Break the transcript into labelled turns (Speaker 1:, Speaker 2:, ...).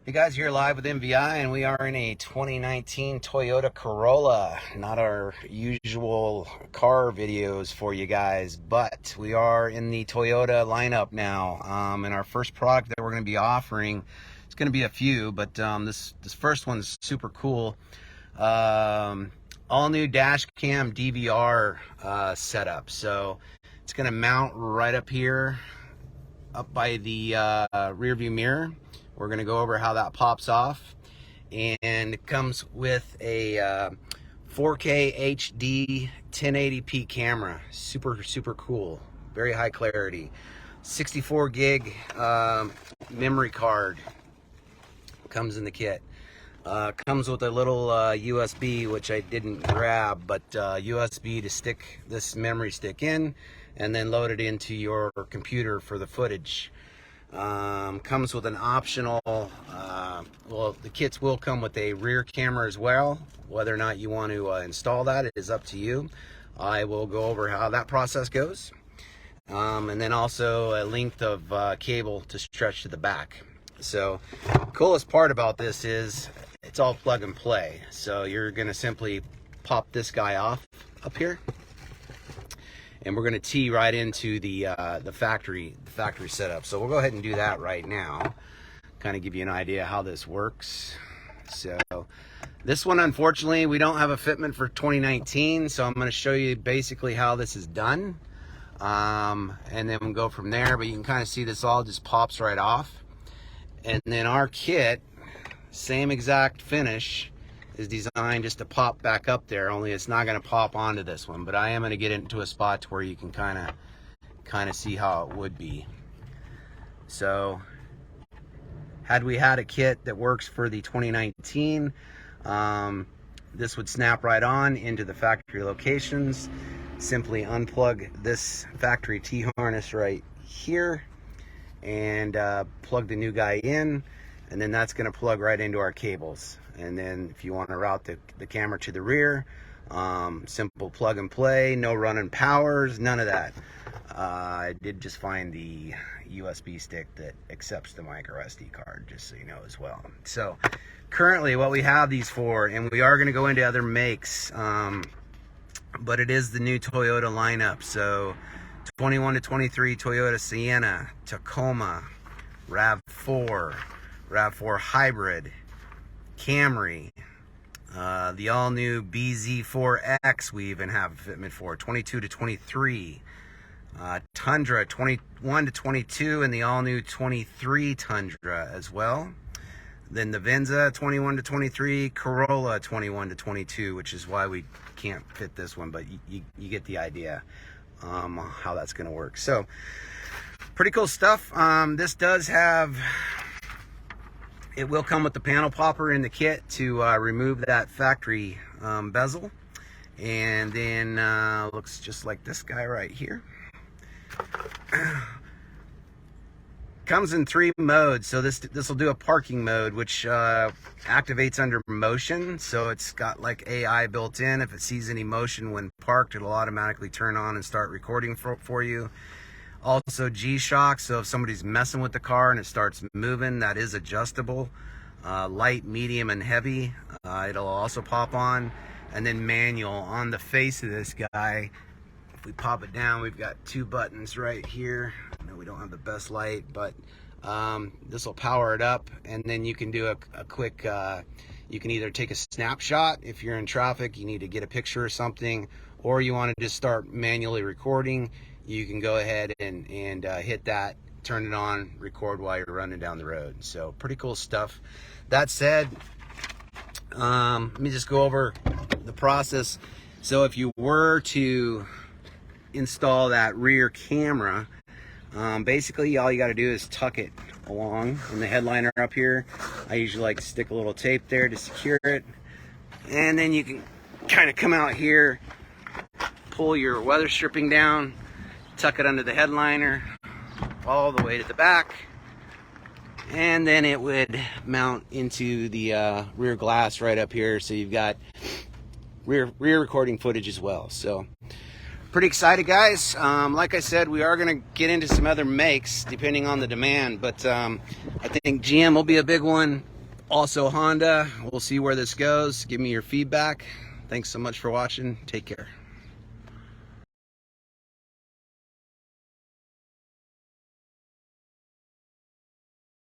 Speaker 1: Hey guys, you're live with MVI and we are in a 2019 Toyota Corolla. Not our usual car videos for you guys, but we are in the Toyota lineup now. And our first product that we're going to be offering, it's going to be a few, but this first one's super cool. All new dash cam DVR setup. So it's going to mount right up here, up by the rear view mirror. We're going to go over how that pops off, and it comes with a 4K HD 1080p camera. Super cool, very high clarity. 64 gig memory card comes in the kit. Comes with a little USB, which I didn't grab, but USB to stick this memory stick in and then load it into your computer for the footage. Comes with an optional, well, the kits will come with a rear camera as well. Whether or not you want to install that, it is up to you. I will go over how that process goes. And then also a length of cable to stretch to the back. So the coolest part about this is it's all plug and play. So you're going to simply pop this guy off up here, and we're going to tee right into the factory setup. So we'll go ahead and do that right now, kind of give you an idea how this works. So this one, unfortunately, we don't have a fitment for 2019, so I'm going to show you basically how this is done, and then we'll go from there. But you can kind of see this all just pops right off, and then our kit, same exact finish, is designed just to pop back up there, only it's not going to pop onto this one. But I am going to get it into a spot to where you can kind of see how it would be. So had we had a kit that works for the 2019, this would snap right on into the factory locations. Simply unplug this factory T-harness right here and plug the new guy in, and then that's going to plug right into our cables. And then if you want to route the camera to the rear, simple plug and play, no running powers, none of that. I did just find the USB stick that accepts the micro SD card, just so you know as well. So currently what we have these for, and we are going to go into other makes, but it is the new Toyota lineup. So 21 to 23 Toyota Sienna, Tacoma, RAV4, RAV4 Hybrid, CAMRY, the all-new BZ4X we even have a fitment for, 22 to 23, Tundra 21 to 22, and the all-new 23 Tundra as well. Then the VENZA 21 to 23, Corolla 21 to 22, which is why we can't fit this one, but you get the idea how that's going to work. So pretty cool stuff. This does have, it will come with the panel popper in the kit to remove that factory bezel, and then looks just like this guy right here. Comes in 3 modes. So this will do a parking mode, which activates under motion. So it's got like AI built in. If it sees any motion when parked, it'll automatically turn on and start recording for you. Also G-Shock, so if somebody's messing with the car and it starts moving, that is adjustable. Light, medium, and heavy, it'll also pop on. And then manual on the face of this guy. If we pop it down, we've got 2 buttons right here. I know we don't have the best light, but this will power it up, and then you can do a quick, you can either take a snapshot if you're in traffic, you need to get a picture or something, or you want to just start manually recording. You can go ahead and hit that, turn it on, record while you're running down the road. So pretty cool stuff. That said, let me just go over the process. So if you were to install that rear camera, basically all you got to do is tuck it along in the headliner up here. I usually like to stick a little tape there to secure it, and then you can kind of come out here, pull your weather stripping down, tuck it under the headliner all the way to the back, and then it would mount into the rear glass right up here, so you've got rear recording footage as well. So pretty excited, guys. Like I said, we are going to get into some other makes depending on the demand, but I think GM will be a big one. Also Honda, we'll see where this goes. Give me your feedback. Thanks so much for watching. Take care.